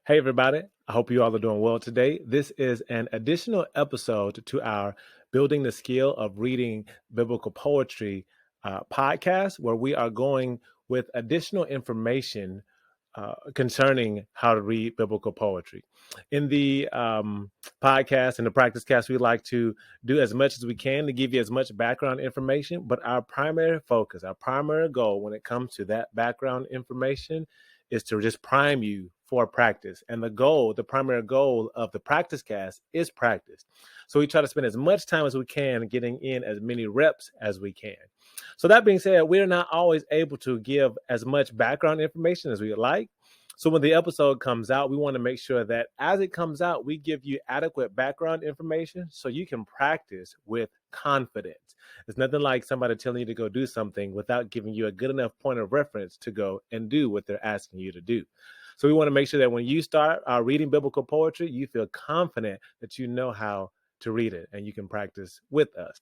Hey, everybody. I hope you all are doing well today. This is an additional episode to our Building the Skill of Reading Biblical Poetry podcast, where we are going with additional information concerning how to read biblical poetry. In the podcast and the practice cast, we like to do as much as we can to give you as much background information, but our primary focus, our primary goal when it comes to that background information is to just prime you for practice. And the primary goal of the practice cast is practice. So we try to spend as much time as we can getting in as many reps as we can. So that being said, we're not always able to give as much background information as we would like. So when the episode comes out, we want to make sure that as it comes out, we give you adequate background information so you can practice with confidence. It's nothing like somebody telling you to go do something without giving you a good enough point of reference to go and do what they're asking you to do. So we want to make sure that when you start reading biblical poetry, you feel confident that you know how to read it and you can practice with us.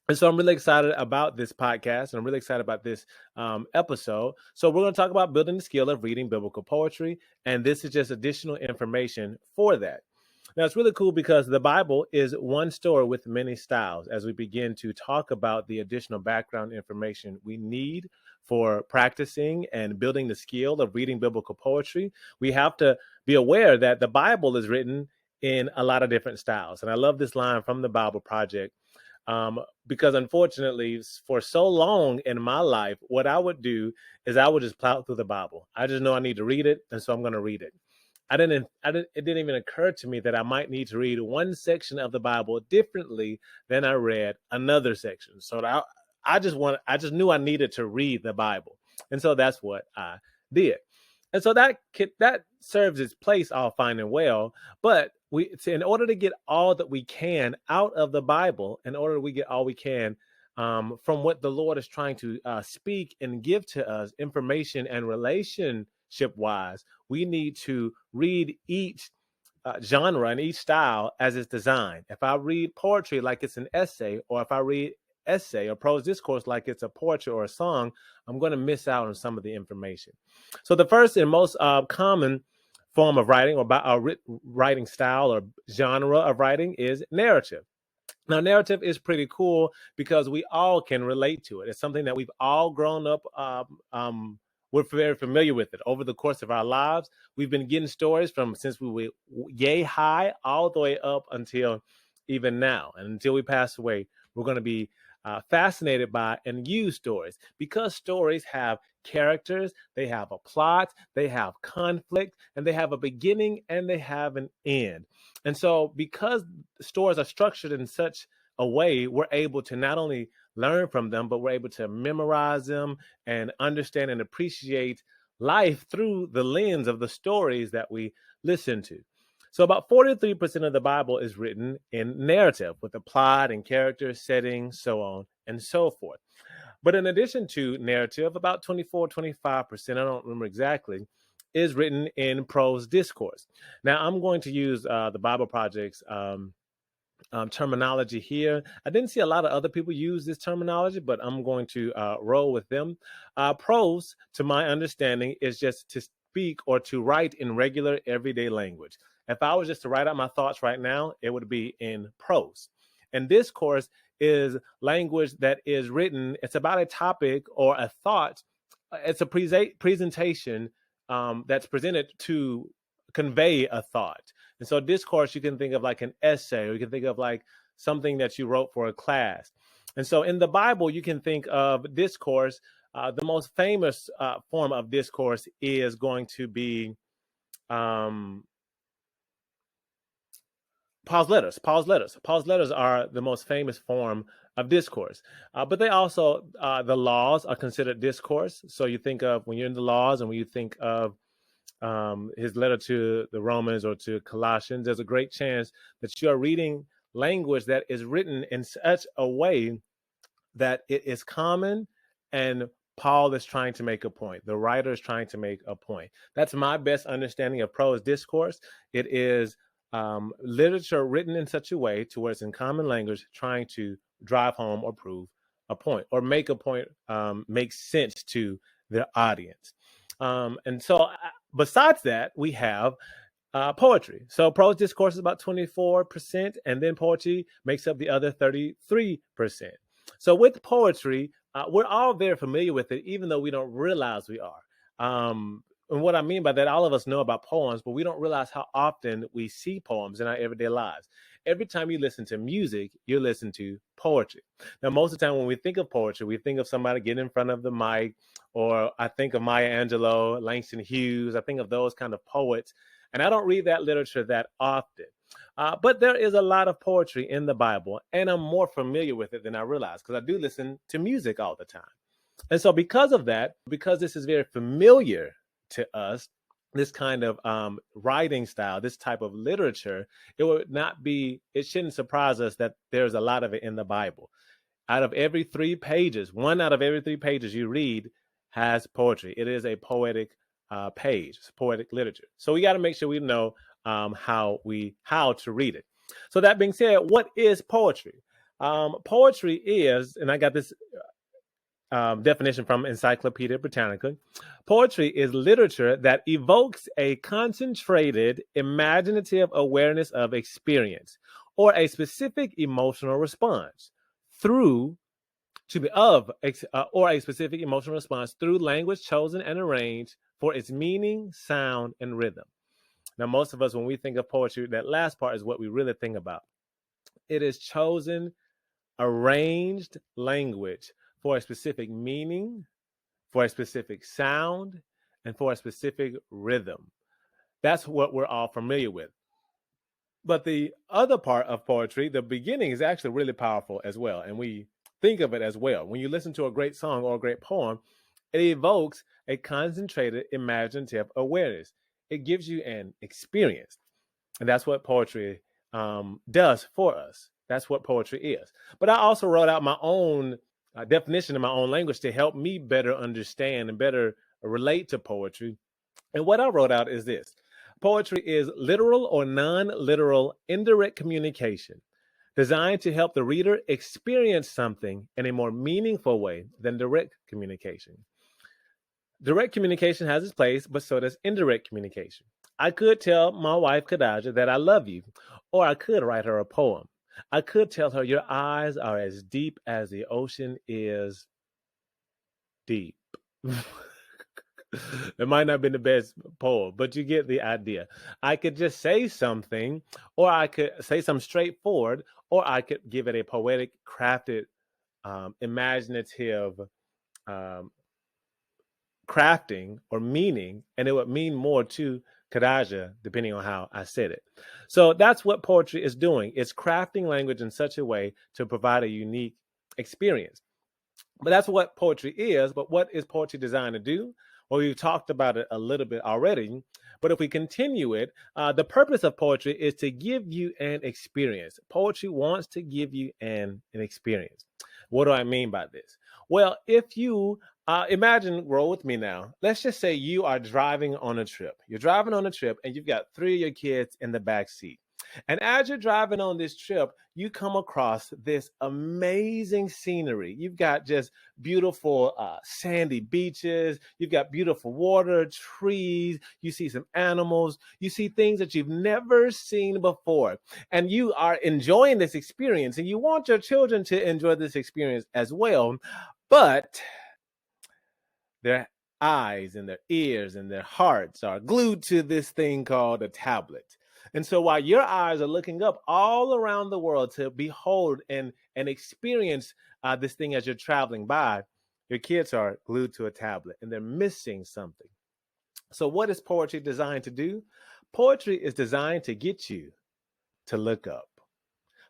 And so I'm really excited about this podcast, and I'm really excited about this episode. So we're going to talk about building the skill of reading biblical poetry, and this is just additional information for that. Now, it's really cool because the Bible is one story with many styles. As we begin to talk about the additional background information we need for practicing and building the skill of reading biblical poetry, we have to be aware that the Bible is written in a lot of different styles. And I love this line from the Bible Project. Because unfortunately, for so long in my life, what I would do is I would just plow through the Bible. I just know I need to read it, and so I'm going to read it. It didn't even occur to me that I might need to read one section of the Bible differently than I read another section. So I just knew I needed to read the Bible, and so that's what I did. And so that serves its place all fine and well, but in order to get all that we can out of the Bible, in order we get all we can from what the Lord is trying to speak and give to us, information and relationship wise, we need to read each genre and each style as it's designed. If I read poetry like it's an essay, or if I read essay or prose discourse like it's a poetry or a song, I'm going to miss out on some of the information. So the first and most common form of writing, or writing style or genre of writing, is narrative. Now, narrative is pretty cool because we all can relate to it. It's something that we've all grown up. We're very familiar with it over the course of our lives. We've been getting stories since we were yay high all the way up until even now, and until we pass away. We're going to be fascinated by and use stories, because stories have characters, they have a plot, they have conflict, and they have a beginning and they have an end. And so because stories are structured in such a way, we're able to not only learn from them, but we're able to memorize them and understand and appreciate life through the lens of the stories that we listen to. So about 43% of the Bible is written in narrative, with a plot and characters, settings, so on and so forth. But in addition to narrative, about 25%, I don't remember exactly, is written in prose discourse. Now, I'm going to use the Bible Project's terminology here. I didn't see a lot of other people use this terminology, but I'm going to roll with them. Prose, to my understanding, is just to speak or to write in regular everyday language. If I was just to write out my thoughts right now, it would be in prose. And discourse is language that is written. It's about a topic or a thought. It's a presentation that's presented to convey a thought. And so discourse, you can think of like an essay, or you can think of like something that you wrote for a class. And so in the Bible, you can think of discourse. The most famous form of discourse is going to be Paul's letters. Paul's letters are the most famous form of discourse. But they also, the laws are considered discourse. So you think of, when you're in the laws and when you think of his letter to the Romans or to Colossians, there's a great chance that you are reading language that is written in such a way that it is common, and Paul is trying to make a point. The writer is trying to make a point. That's my best understanding of prose discourse. It is literature written in such a way to where it's in common language, trying to drive home or prove a point, or make a point make sense to the audience. And so besides that, we have poetry. So prose discourse is about 24%, and then poetry makes up the other 33%. So with poetry, we're all very familiar with it, even though we don't realize we are. And what I mean by that, all of us know about poems, but we don't realize how often we see poems in our everyday lives. Every time you listen to music, you listen to poetry. Now, most of the time when we think of poetry, we think of somebody getting in front of the mic, or I think of Maya Angelou, Langston Hughes. I think of those kind of poets. And I don't read that literature that often. But there is a lot of poetry in the Bible, and I'm more familiar with it than I realize because I do listen to music all the time. And so, because of that, because this is very familiar to us, this kind of writing style, this type of literature, it shouldn't surprise us that there's a lot of it in the Bible. Out of every 3 pages, 1 out of every 3 pages you read has poetry. It is a poetic page. It's poetic literature. So we got to make sure we know how to read it. So that being said, what is poetry? Poetry is, and I got this definition from Encyclopedia Britannica. Poetry is literature that evokes a concentrated, imaginative awareness of experience or a specific emotional response through or a specific emotional response through language chosen and arranged for its meaning, sound, and rhythm. Now, most of us, when we think of poetry, that last part is what we really think about. It is chosen, arranged language for a specific meaning, for a specific sound, and for a specific rhythm. That's what we're all familiar with. But the other part of poetry, the beginning, is actually really powerful as well. And we think of it as well. When you listen to a great song or a great poem, it evokes a concentrated imaginative awareness. It gives you an experience. And that's what poetry does for us. That's what poetry is. But I also wrote out my own definition in my own language to help me better understand and better relate to poetry. And what I wrote out is this: poetry is literal or non-literal indirect communication designed to help the reader experience something in a more meaningful way than direct communication. Direct communication has its place, but so does indirect communication. I could tell my wife, Khadijah, that I love you, or I could write her a poem. I could tell her your eyes are as deep as the ocean is deep. It might not have been the best poem, but you get the idea. I could just say something, or I could say something straightforward, or I could give it a poetic, crafted, imaginative crafting or meaning, and it would mean more to Khadijah depending on how I said it. So that's what poetry is doing. It's crafting language in such a way to provide a unique experience. But that's what poetry is. But what is poetry designed to do? Well, we've talked about it a little bit already. But if we continue it, the purpose of poetry is to give you an experience. Poetry wants to give you an experience. What do I mean by this? Well, if you roll with me now. Let's just say you are driving on a trip. You're driving on a trip and you've got 3 of your kids in the back seat. And as you're driving on this trip, you come across this amazing scenery. You've got just beautiful sandy beaches. You've got beautiful water, trees. You see some animals. You see things that you've never seen before. And you are enjoying this experience. And you want your children to enjoy this experience as well. But their eyes and their ears and their hearts are glued to this thing called a tablet. And so while your eyes are looking up all around the world to behold and experience this thing as you're traveling by, your kids are glued to a tablet and they're missing something. So what is poetry designed to do? Poetry is designed to get you to look up.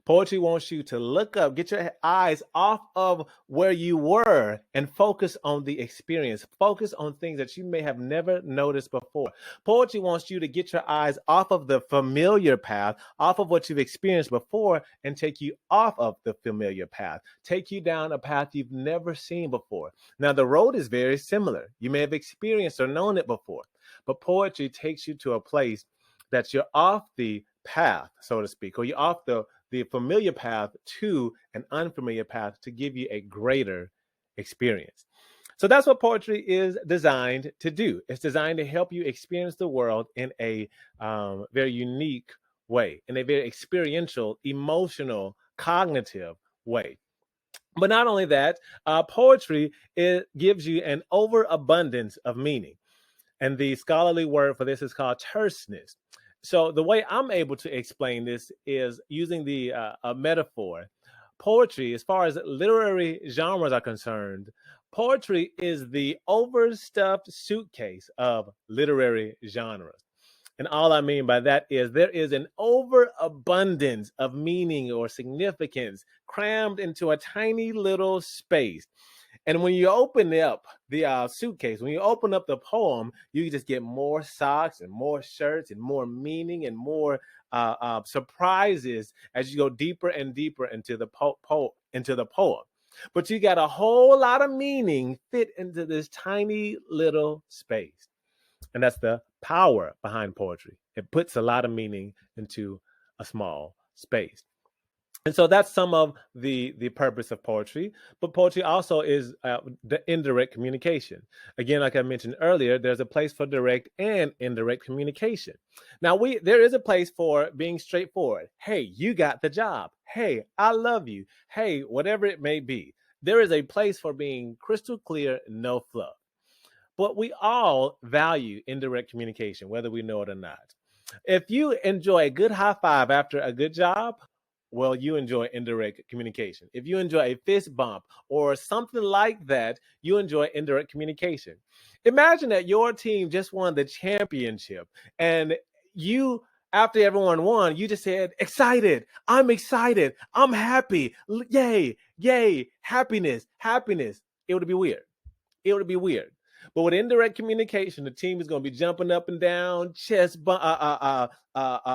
Poetry wants you to look up, get your eyes off of where you were and focus on the experience. Focus on things that you may have never noticed before. Poetry wants you to get your eyes off of the familiar path, off of what you've experienced before, and take you off of the familiar path. Take you down a path you've never seen before. Now, the road is very similar. You may have experienced or known it before, but poetry takes you to a place that you're off the path, so to speak, or you're off the familiar path to an unfamiliar path to give you a greater experience. So that's what poetry is designed to do. It's designed to help you experience the world in a very unique way, in a very experiential, emotional, cognitive way. But not only that, poetry, it gives you an overabundance of meaning. And the scholarly word for this is called terseness. So the way I'm able to explain this is using the a metaphor. Poetry, as far as literary genres are concerned, poetry is the overstuffed suitcase of literary genres. And all I mean by that is there is an overabundance of meaning or significance crammed into a tiny little space. And when you open up the suitcase, when you open up the poem, you just get more socks and more shirts and more meaning and more surprises as you go deeper and deeper into the into the poem. But you got a whole lot of meaning fit into this tiny little space. And that's the power behind poetry. It puts a lot of meaning into a small space. And so that's some of the purpose of poetry. But poetry also is the indirect communication. Again, like I mentioned earlier, there's a place for direct and indirect communication. Now, there is a place for being straightforward. Hey, you got the job. Hey, I love you. Hey, whatever it may be. There is a place for being crystal clear, no fluff. But we all value indirect communication, whether we know it or not. If you enjoy a good high five after a good job, well, you enjoy indirect communication. If you enjoy a fist bump or something like that, you enjoy indirect communication. Imagine that your team just won the championship and you, after everyone won, you just said, excited, I'm happy, yay, yay, happiness, happiness. It would be weird. It would be weird. But with indirect communication, the team is going to be jumping up and down, chest bumping. They're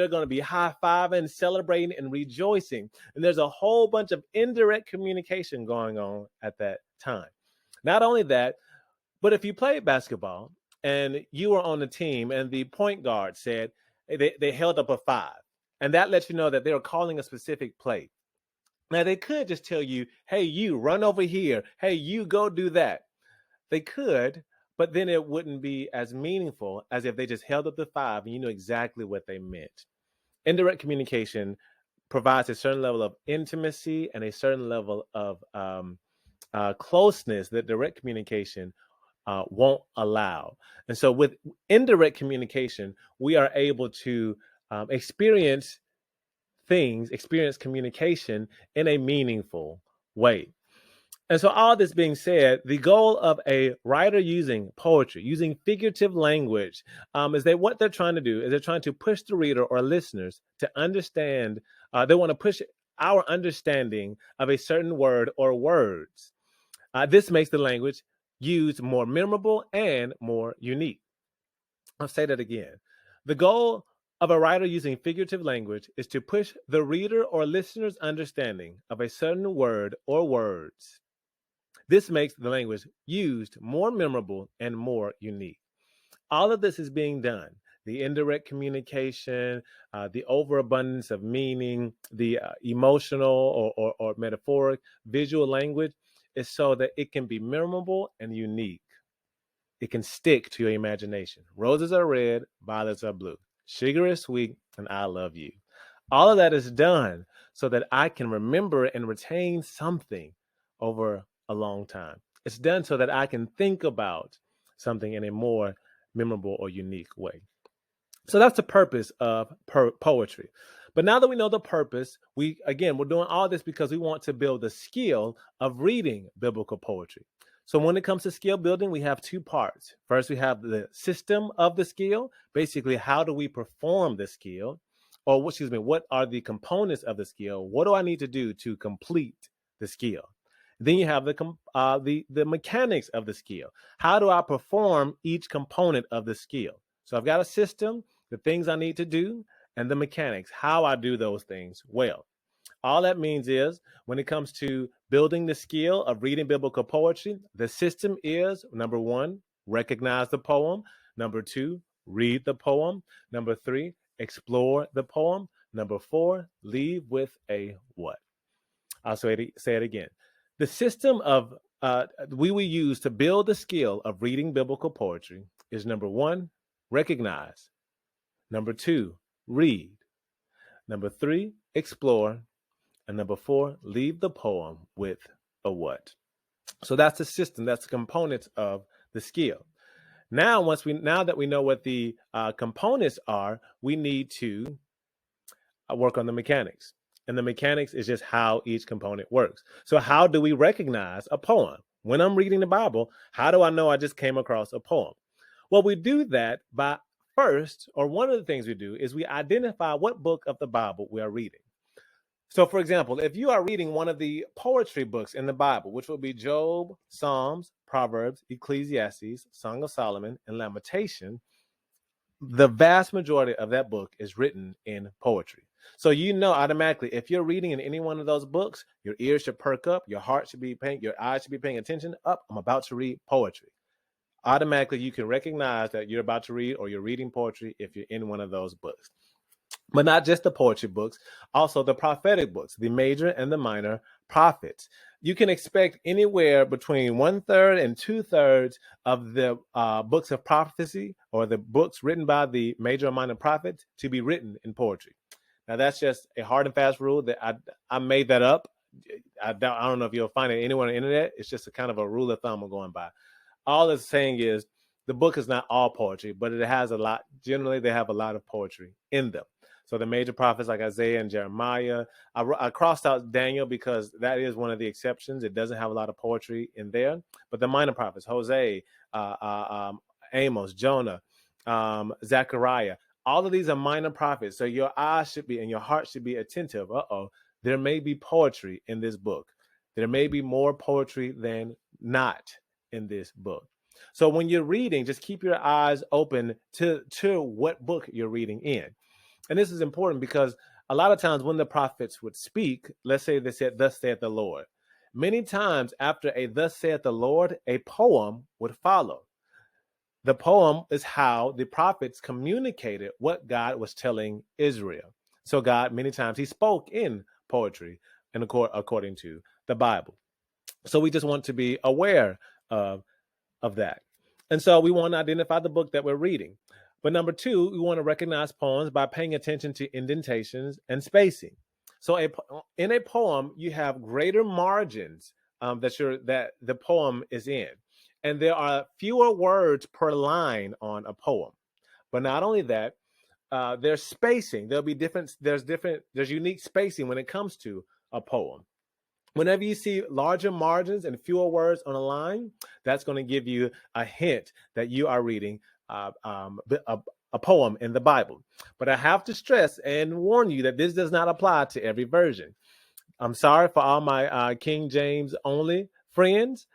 going to be high fiving, celebrating, and rejoicing. And there's a whole bunch of indirect communication going on at that time. Not only that, but if you played basketball and you were on the team and the point guard said they held up a 5, and that lets you know that they were calling a specific play. Now, they could just tell you, hey, you run over here. Hey, you go do that. They could, but then it wouldn't be as meaningful as if they just held up the 5 and you knew exactly what they meant. Indirect communication provides a certain level of intimacy and a certain level of closeness that direct communication won't allow. And so with indirect communication, we are able to experience communication in a meaningful way. And so, all this being said, the goal of a writer using poetry, using figurative language, is that what they're trying to do is they're trying to push the reader or listeners to understand. They want to push our understanding of a certain word or words. This makes the language used more memorable and more unique. I'll say that again. The goal of a writer using figurative language is to push the reader or listener's understanding of a certain word or words. This makes the language used more memorable and more unique. All of this is being done. The indirect communication, the overabundance of meaning, the emotional or metaphoric visual language is so that it can be memorable and unique. It can stick to your imagination. Roses are red, violets are blue. Sugar is sweet, and I love you. All of that is done so that I can remember and retain something over a long time. It's done so that I can think about something in a more memorable or unique way. So that's the purpose of poetry. But now that we know the purpose, we're doing all this because we want to build the skill of reading biblical poetry. So when it comes to skill building, we have two parts. First, we have the system of the skill. Basically, how do we perform the skill? Or what are the components of the skill? What do I need to do to complete the skill? Then you have the mechanics of the skill. How do I perform each component of the skill? So I've got a system, the things I need to do, and the mechanics, how I do those things well. All that means is when it comes to building the skill of reading biblical poetry, the system is number 1, recognize the poem. Number 2, read the poem. Number 3, explore the poem. Number 4, leave with a what? I'll say it again. The system of we will use to build the skill of reading biblical poetry is number 1, recognize. Number 2, read. Number 3, explore. And number 4, leave the poem with a what. So that's the system, that's the components of the skill. Now that we know what the components are, we need to work on the mechanics. And the mechanics is just how each component works. So how do we recognize a poem? When I'm reading the Bible, how do I know I just came across a poem? Well, we do that by first, or one of the things we do is we identify what book of the Bible we are reading. So, for example, if you are reading one of the poetry books in the Bible, which will be Job, Psalms, Proverbs, Ecclesiastes, Song of Solomon, and Lamentation, the vast majority of that book is written in poetry. So you know automatically, if you're reading in any one of those books, your ears should perk up, your eyes should be paying attention. Up, I'm about to read poetry. Automatically, you can recognize that you're about to read or you're reading poetry if you're in one of those books. But not just the poetry books, also the prophetic books, the major and the minor prophets. You can expect anywhere between 1/3 and 2/3 of the books of prophecy, or the books written by the major and minor prophets, to be written in poetry. Now, that's just a hard and fast rule that I made that up. I don't know if you'll find it anywhere on the internet. It's just a kind of a rule of thumb we're going by. All it's saying is the book is not all poetry, but it has a lot. Generally, they have a lot of poetry in them. So the major prophets like Isaiah and Jeremiah, I crossed out Daniel because that is one of the exceptions. It doesn't have a lot of poetry in there. But the minor prophets, Hosea, Amos, Jonah, Zechariah, all of these are minor prophets. So your eyes should be and your heart should be attentive. There may be poetry in this book. There may be more poetry than not in this book. So when you're reading, just keep your eyes open to what book you're reading in. And this is important because a lot of times when the prophets would speak, let's say they said, "Thus saith the Lord." Many times after a "Thus saith the Lord," a poem would follow. The poem is how the prophets communicated what God was telling Israel. So God, many times, he spoke in poetry and according to the Bible. So we just want to be aware of that. And so we want to identify the book that we're reading. But number 2, we want to recognize poems by paying attention to indentations and spacing. So in a poem, you have greater margins that the poem is in. And there are fewer words per line on a poem. But not only that, there's spacing. There's unique spacing when it comes to a poem. Whenever you see larger margins and fewer words on a line, that's going to give you a hint that you are reading a poem in the Bible. But I have to stress and warn you that this does not apply to every version. I'm sorry for all my King James only friends.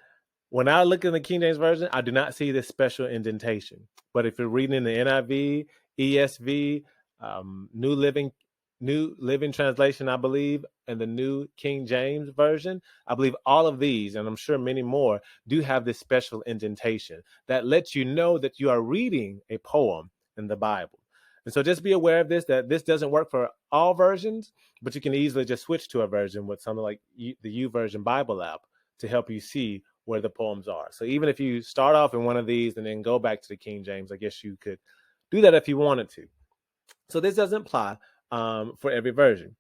When I look in the King James Version, I do not see this special indentation. But if you're reading in the NIV, ESV, New Living Translation, I believe, and the New King James Version, I believe all of these, and I'm sure many more, do have this special indentation that lets you know that you are reading a poem in the Bible. And so just be aware of this, that this doesn't work for all versions, but you can easily just switch to a version with something like the YouVersion Bible app to help you see where the poems are. So even if you start off in one of these and then go back to the King James, I guess you could do that if you wanted to. So this doesn't apply for every version.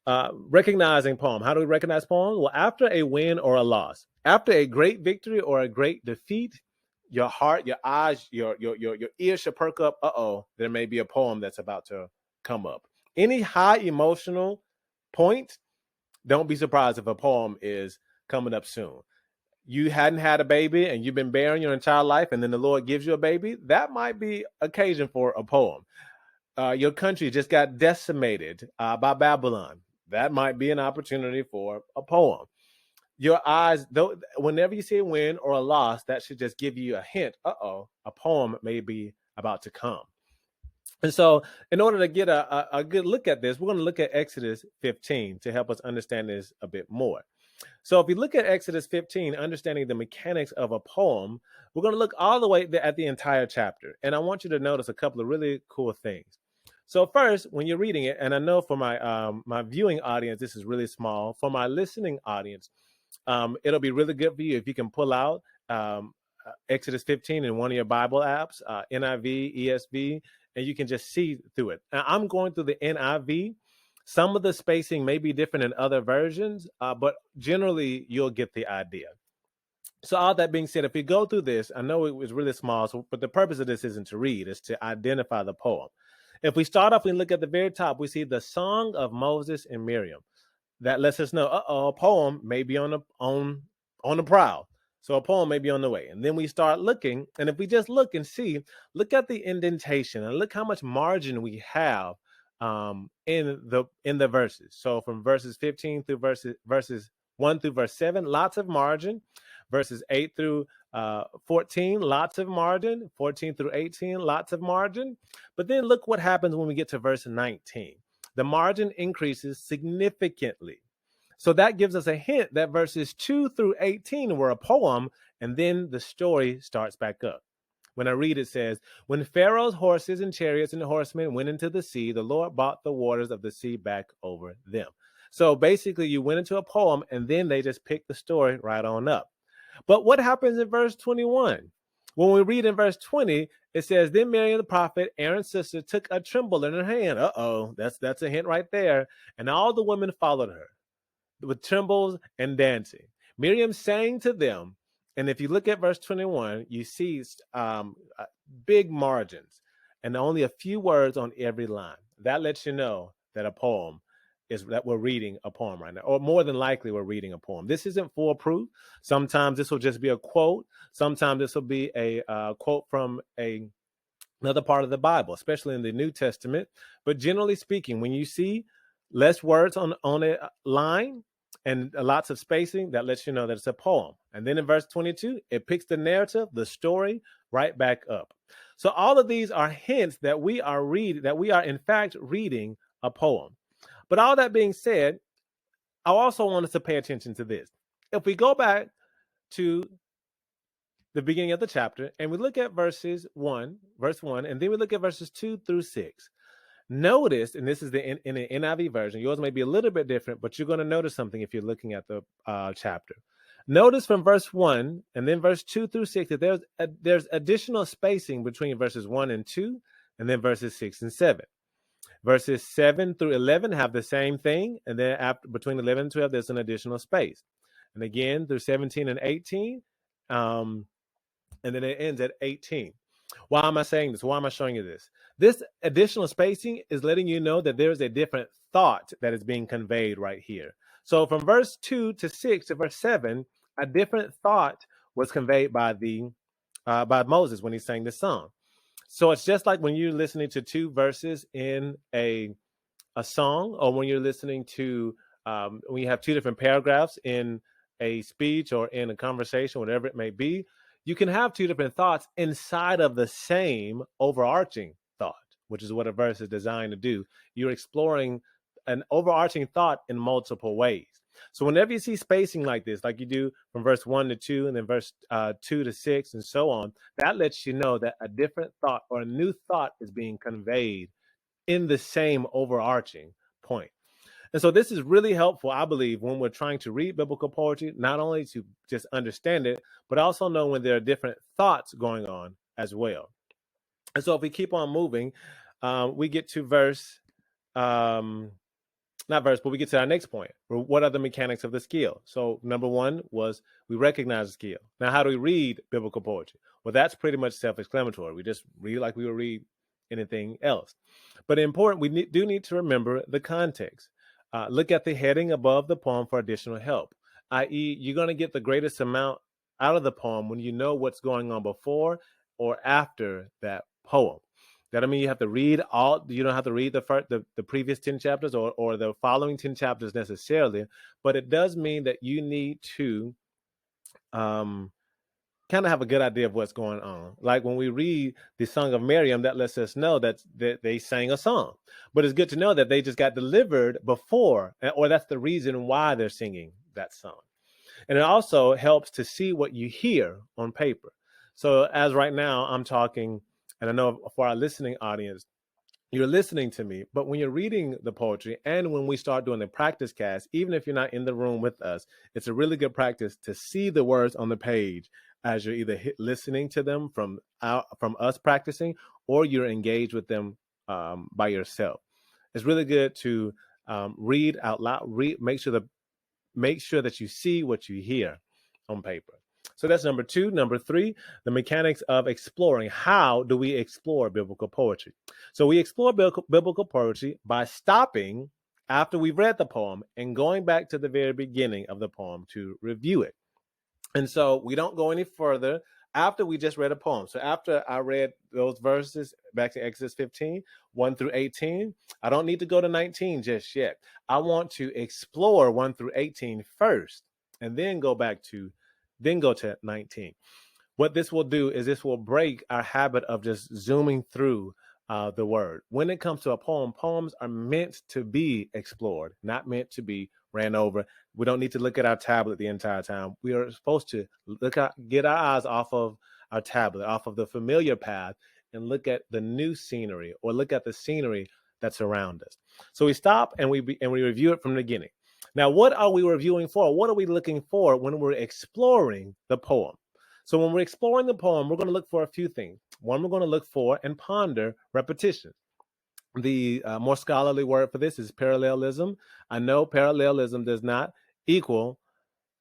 Recognizing poem. How do we recognize poems? Well, after a win or a loss, after a great victory or a great defeat, your heart, your eyes, your ears should perk up. There may be a poem that's about to come up. Any high emotional point, don't be surprised if a poem is coming up soon. You hadn't had a baby and you've been barren your entire life, and then the Lord gives you a baby. That might be occasion for a poem. Your country just got decimated by Babylon. That might be an opportunity for a poem. Your eyes, though, whenever you see a win or a loss, that should just give you a hint. A poem may be about to come. And so in order to get a good look at this, we're going to look at Exodus 15 to help us understand this a bit more. So if you look at Exodus 15, understanding the mechanics of a poem, we're going to look all the way at the entire chapter. And I want you to notice a couple of really cool things. So first, when you're reading it, and I know for my my viewing audience, this is really small. For my listening audience, it'll be really good for you if you can pull out Exodus 15 in one of your Bible apps, NIV, ESV, and you can just see through it. Now, I'm going through the NIV. Some of the spacing may be different in other versions, but generally you'll get the idea. So all that being said, if we go through this, I know it was really small, but the purpose of this isn't to read, it's to identify the poem. If we start off and look at the very top, we see the Song of Moses and Miriam. That lets us know, a poem may be on the prowl. So a poem may be on the way. And then we start looking, and if we just look and see, look at the indentation and look how much margin we have in the verses. So from verses 15 through verses 1 through verse 7, lots of margin. Verses 8 through 14, lots of margin. 14 through 18, lots of margin. But then look what happens when we get to verse 19. The margin increases significantly. So that gives us a hint that verses 2 through 18 were a poem, and then the story starts back up. When I read, it says, when Pharaoh's horses and chariots and horsemen went into the sea, the Lord brought the waters of the sea back over them. So basically, you went into a poem, and then they just picked the story right on up. But what happens in verse 21? When we read in verse 20, it says, then Miriam the prophet, Aaron's sister, took a tremble in her hand. That's a hint right there. And all the women followed her with trembles and dancing. Miriam sang to them. And if you look at verse 21, you see big margins and only a few words on every line. That lets you know that a poem is that we're reading a poem right now, or more than likely we're reading a poem. This isn't foolproof. Sometimes this will just be a quote. Sometimes this will be a quote from another part of the Bible, especially in the New Testament. But generally speaking, when you see less words on a line and lots of spacing, that lets you know that it's a poem. And then in verse 22, it picks the narrative, the story, right back up. So all of these are hints that we are in fact reading a poem. But all that being said, I also want us to pay attention to this. If we go back to the beginning of the chapter and we look at verse 1, and then we look at verses 2 through 6, notice, and this is in the NIV version, yours may be a little bit different, but you're going to notice something if you're looking at the chapter. Notice from verse 1 and then verse 2 through 6 that there's additional spacing between verses 1 and 2 and then verses 6 and 7. Verses 7 through 11 have the same thing, and then between 11 and 12, there's an additional space. And again, through 17 and 18, and then it ends at 18. Why am I saying this? Why am I showing you this? This additional spacing is letting you know that there's a different thought that is being conveyed right here. So from verse 2 to 6 to verse 7, a different thought was conveyed by Moses when he sang this song. So it's just like when you're listening to two verses in a song, or when you're listening to when you have two different paragraphs in a speech or in a conversation, whatever it may be, you can have two different thoughts inside of the same overarching thought, which is what a verse is designed to do. You're exploring an overarching thought in multiple ways. So whenever you see spacing like this, like you do from verse 1 to 2 and then verse 2 to 6 and so on, that lets you know that a different thought or a new thought is being conveyed in the same overarching point. And so this is really helpful, I believe, when we're trying to read biblical poetry, not only to just understand it, but also know when there are different thoughts going on as well. And so if we keep on moving, we get to we get to our next point. What are the mechanics of the skill? So number one was we recognize the skill. Now, how do we read biblical poetry? Well, that's pretty much self-explanatory. We just read like we would read anything else. But important, we do need to remember the context. Look at the heading above the poem for additional help, i.e., you're going to get the greatest amount out of the poem when you know what's going on before or after that poem. That doesn't mean you have to read you don't have to read the previous 10 chapters or the following 10 chapters necessarily, but it does mean that you need to kind of have a good idea of what's going on. Like when we read the Song of Miriam, that lets us know that they sang a song, but it's good to know that they just got delivered before, or that's the reason why they're singing that song. And it also helps to see what you hear on paper. So as right now I'm talking, and I know for our listening audience, you're listening to me, but when you're reading the poetry and when we start doing the practice cast, even if you're not in the room with us, it's a really good practice to see the words on the page as you're either listening to them from us practicing, or you're engaged with them by yourself. It's really good to read out loud. Make sure that you see what you hear on paper. So that's number 2. Number 3, the mechanics of exploring. How do we explore biblical poetry? So we explore biblical poetry by stopping after we've read the poem and going back to the very beginning of the poem to review it. And so we don't go any further after we just read a poem. So after I read those verses back to Exodus 15, 1 through 18, I don't need to go to 19 just yet. I want to explore 1 through 18 first, and then go to 19. What this will do is this will break our habit of just zooming through the word. When it comes to a poem, poems are meant to be explored, not meant to be ran over. We don't need to look at our tablet the entire time. We are supposed to get our eyes off of our tablet, off of the familiar path, and look at the new scenery, or look at the scenery that's around us. So we stop and we review it from the beginning. Now, what are we reviewing for? What are we looking for when we're exploring the poem? So when we're exploring the poem, we're going to look for a few things. One, we're going to look for and ponder repetition. The more scholarly word for this is parallelism. I know parallelism does not equal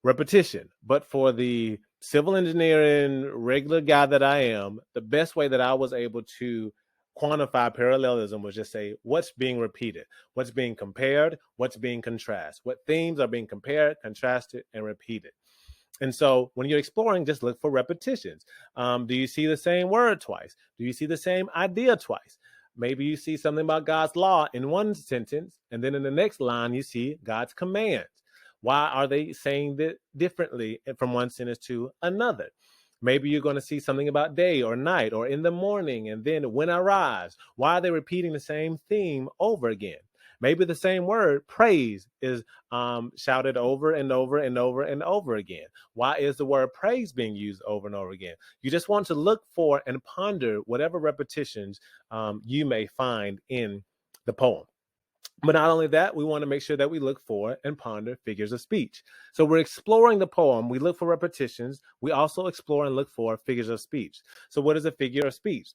repetition, but for the civil engineering regular guy that I am, the best way that I was able to quantify parallelism was just say what's being repeated, what's being compared, what's being contrasted, what themes are being compared, contrasted, and repeated. And so when you're exploring, just look for repetitions. Do you see the same word twice? Do you see the same idea twice? Maybe you see something about God's law in one sentence, and then in the next line, you see God's commands. Why are they saying that differently from one sentence to another? Maybe you're going to see something about day or night or in the morning, and then when I rise. Why are they repeating the same theme over again? Maybe the same word, praise, is shouted over and over and over and over again. Why is the word praise being used over and over again? You just want to look for and ponder whatever repetitions you may find in the poem. But not only that, we want to make sure that we look for and ponder figures of speech. So we're exploring the poem. We look for repetitions. We also explore and look for figures of speech. So what is a figure of speech?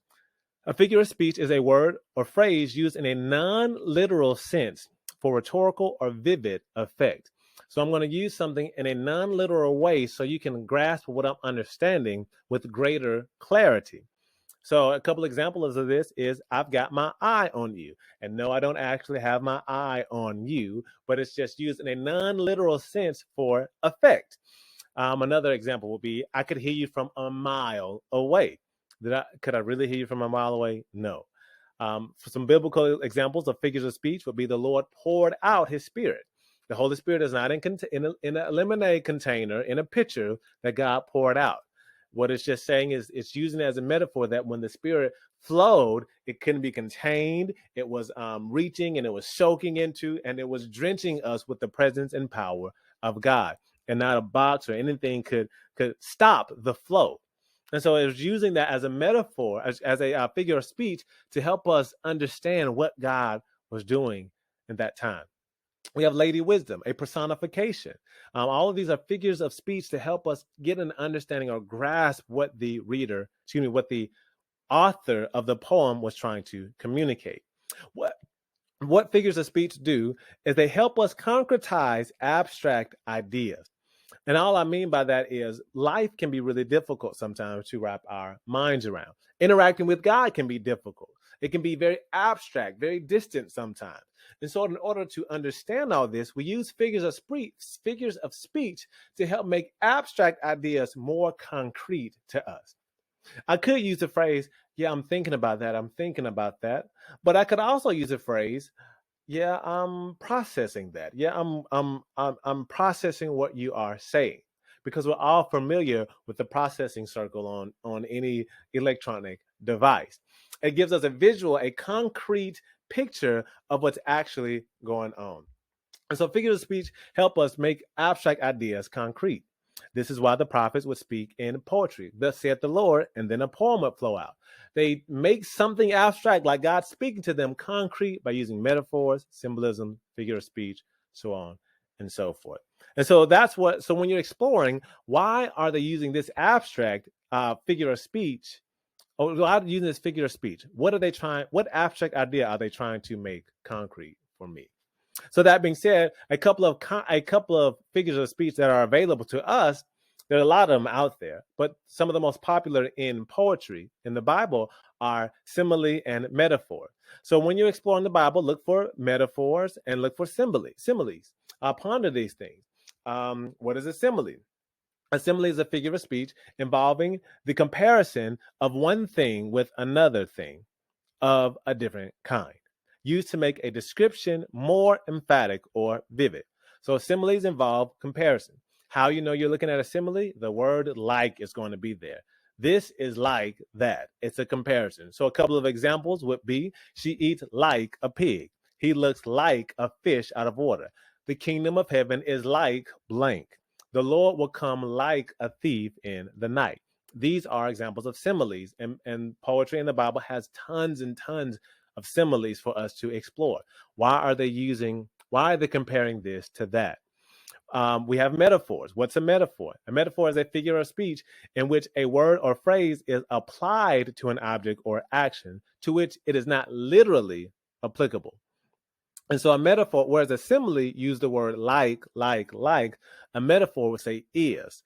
A figure of speech is a word or phrase used in a non-literal sense for rhetorical or vivid effect. So I'm going to use something in a non-literal way so you can grasp what I'm understanding with greater clarity. So a couple examples of this is I've got my eye on you. And no, I don't actually have my eye on you, but it's just used in a non-literal sense for effect. Another example would be I could hear you from a mile away. Could I really hear you from a mile away? No. For some biblical examples of figures of speech would be the Lord poured out his spirit. The Holy Spirit is not in a lemonade container, in a pitcher that God poured out. What it's just saying is it's using it as a metaphor that when the Spirit flowed, it couldn't be contained. It was reaching and it was soaking into, and it was drenching us with the presence and power of God. And not a box or anything could stop the flow. And so it was using that as a metaphor, as a figure of speech to help us understand what God was doing in that time. We have Lady Wisdom, a personification. All of these are figures of speech to help us get an understanding or grasp what the what the author of the poem was trying to communicate. What figures of speech do is they help us concretize abstract ideas. And all I mean by that is life can be really difficult sometimes to wrap our minds around. Interacting with God can be difficult. It can be very abstract, very distant sometimes. And so in order to understand all this, we use figures of speech to help make abstract ideas more concrete to us. I could use the phrase, yeah, I'm thinking about that. But I could also use the phrase, yeah, I'm processing that. Yeah, I'm processing what you are saying, because we're all familiar with the processing circle on any electronic device. It gives us a visual, a concrete picture of what's actually going on. And so figures of speech help us make abstract ideas concrete. This is why the prophets would speak in poetry. Thus saith the Lord, and then a poem would flow out. They make something abstract, like God speaking to them, concrete by using metaphors, symbolism, figure of speech, so on and so forth. And so so when you're exploring, why are they using this abstract figure of speech? Or why are they using this figure of speech? What abstract idea are they trying to make concrete for me? So that being said, a couple of figures of speech that are available to us, there are a lot of them out there, but some of the most popular in poetry in the Bible are simile and metaphor. So when you're exploring the Bible, look for metaphors and look for similes. Ponder these things. What is a simile? A simile is a figure of speech involving the comparison of one thing with another thing of a different kind, used to make a description more emphatic or vivid. So similes involve comparison. How you know you're looking at a simile? The word like is going to be there. This is like that. It's a comparison. So a couple of examples would be, she eats like a pig. He looks like a fish out of water. The kingdom of heaven is like blank. The Lord will come like a thief in the night. These are examples of similes, and poetry in the Bible has tons and tons of similes for us to explore. Why are they comparing this to that? We have metaphors. What's a metaphor? A metaphor is a figure of speech in which a word or phrase is applied to an object or action to which it is not literally applicable. And so a metaphor, whereas a simile use the word like, a metaphor would say is.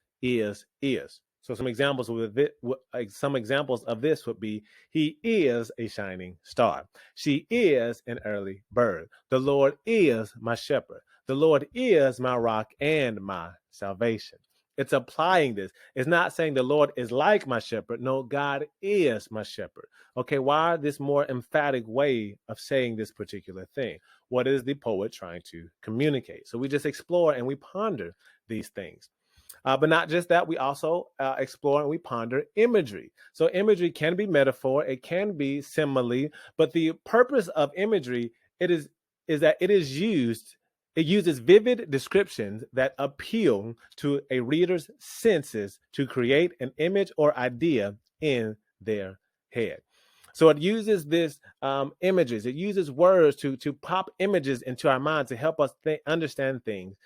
So some examples of this would be, he is a shining star. She is an early bird. The Lord is my shepherd. The Lord is my rock and my salvation. It's applying this. It's not saying the Lord is like my shepherd. No, God is my shepherd. Okay, why this more emphatic way of saying this particular thing? What is the poet trying to communicate? So we just explore and we ponder these things. But not just that, we also explore and we ponder imagery. So imagery can be metaphor, it can be simile, but the purpose of imagery is that it uses vivid descriptions that appeal to a reader's senses to create an image or idea in their head. So it uses this images. It uses words to pop images into our minds to help us understand things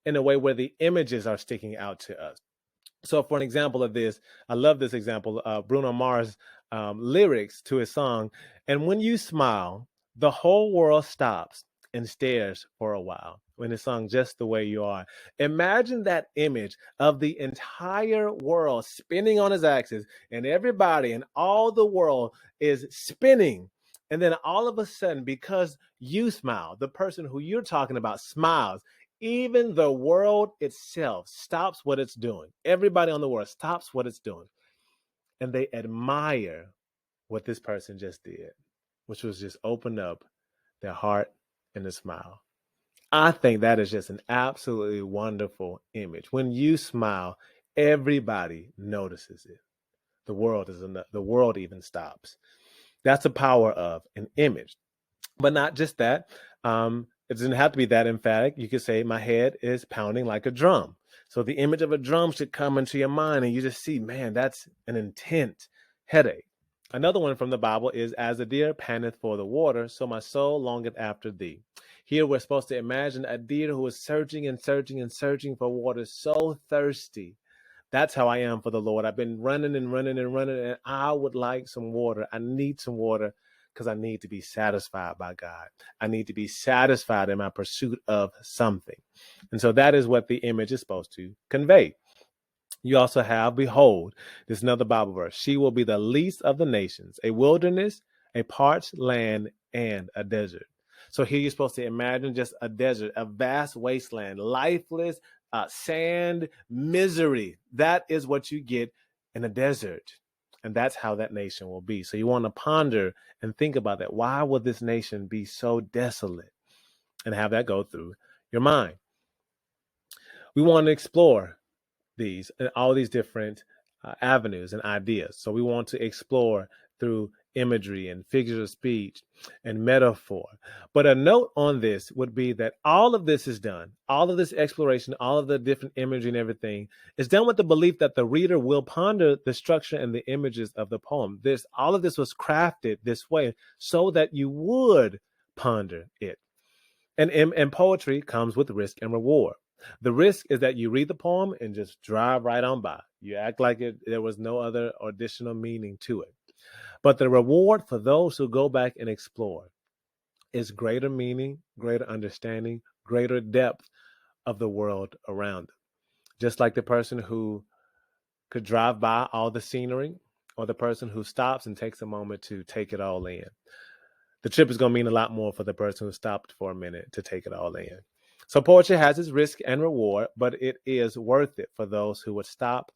in a way where the images are sticking out to us. So for an example of this, I love this example, Bruno Mars lyrics to his song, and when you smile, the whole world stops and stares for a while. When it's sung Just the Way You Are. Imagine that image of the entire world spinning on its axis, and everybody and all the world is spinning. And then all of a sudden, because you smile, the person who you're talking about smiles, even the world itself stops what it's doing. Everybody on the world stops what it's doing. And they admire what this person just did, which was just open up their heart and a smile. I think that is just an absolutely wonderful image. When you smile, everybody notices it. The world even stops. That's the power of an image. But not just that. It doesn't have to be that emphatic. You could say, my head is pounding like a drum. So the image of a drum should come into your mind, and you just see, man, that's an intense headache. Another one from the Bible is, as the deer panteth for the water, so my soul longeth after thee. Here we're supposed to imagine a deer who is searching and searching and searching for water, so thirsty. That's how I am for the Lord. I've been running and running and running, and I would like some water. I need some water because I need to be satisfied by God. I need to be satisfied in my pursuit of something. And so that is what the image is supposed to convey. You also have, behold, this is another Bible verse. She will be the least of the nations, a wilderness, a parched land, and a desert. So here you're supposed to imagine just a desert, a vast wasteland, lifeless, sand, misery. That is what you get in a desert. And that's how that nation will be. So you want to ponder and think about that. Why would this nation be so desolate? And have that go through your mind. We want to explore all these different avenues and ideas. So we want to explore through imagery and figures of speech and metaphor. But a note on this would be that all of this is done, all of this exploration, all of the different imagery and everything is done with the belief that the reader will ponder the structure and the images of the poem. All of this was crafted this way so that you would ponder it. And poetry comes with risk and reward. The risk is that you read the poem and just drive right on by. You act like there was no other additional meaning to it. But the reward for those who go back and explore is greater meaning, greater understanding, greater depth of the world around them. Just like the person who could drive by all the scenery, or the person who stops and takes a moment to take it all in. The trip is going to mean a lot more for the person who stopped for a minute to take it all in. So poetry has its risk and reward, but it is worth it for those who would stop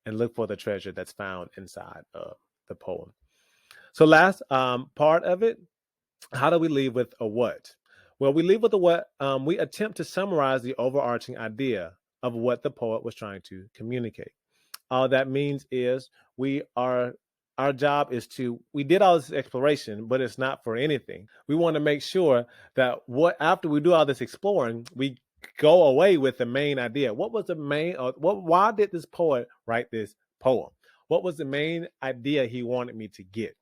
and look for the treasure that's found inside of the poem. So last part of it, how do we leave with a what? Well, we leave with a what. We attempt to summarize the overarching idea of what the poet was trying to communicate. All that means is our job is we did all this exploration, but it's not for anything. We want to make sure that after we do all this exploring, we go away with the main idea. What was the main, why did this poet write this poem? What was the main idea he wanted me to get?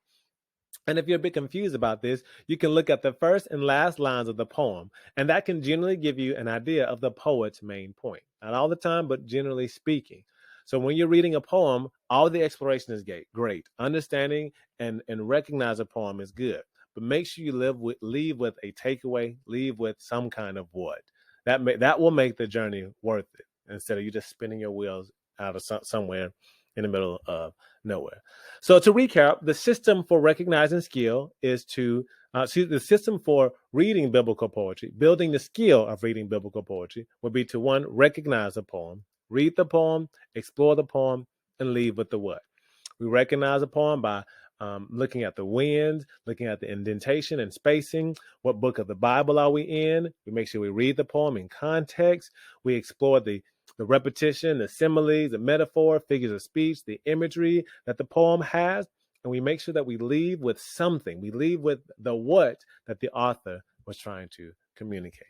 And if you're a bit confused about this, you can look at the first and last lines of the poem, and that can generally give you an idea of the poet's main point. Not all the time, but generally speaking. So when you're reading a poem, all the exploration is great. Understanding and recognize a poem is good. But make sure you leave with a takeaway, leave with some kind of what. That will make the journey worth it, instead of you just spinning your wheels out of somewhere in the middle of nowhere. So to recap, the system for recognizing skill is the system for reading biblical poetry, building the skill of reading biblical poetry, would be to, one, recognize a poem, read the poem, explore the poem, and leave with the what. We recognize a poem by looking at the winds, looking at the indentation and spacing. What book of the Bible are we in? We make sure we read the poem in context. We explore the repetition, the similes, the metaphor, figures of speech, the imagery that the poem has. And we make sure that we leave with something. We leave with the what that the author was trying to communicate.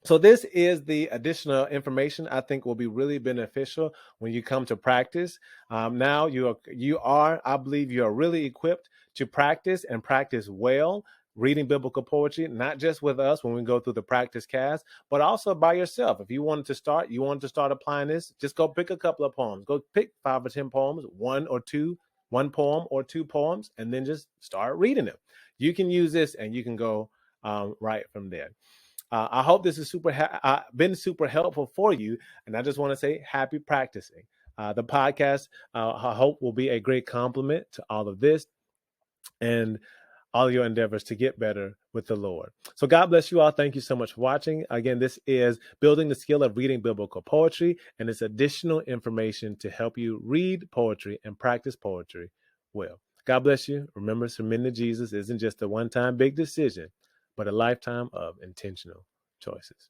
So this is the additional information I think will be really beneficial when you come to practice. Now I believe you are really equipped to practice and practice well, reading biblical poetry, not just with us when we go through the practice cast, but also by yourself. If you wanted to start applying this, just go pick a couple of poems. Go pick 5 or 10 poems, one poem or 2 poems, and then just start reading them. You can use this and you can go right from there. I hope this has been super helpful for you. And I just want to say happy practicing. The podcast, I hope, will be a great complement to all of this and all your endeavors to get better with the Lord. So God bless you all. Thank you so much for watching. Again, this is Building the Skill of Reading Biblical Poetry, and it's additional information to help you read poetry and practice poetry well. God bless you. Remember, submitting to Jesus isn't just a one-time big decision, but a lifetime of intentional choices.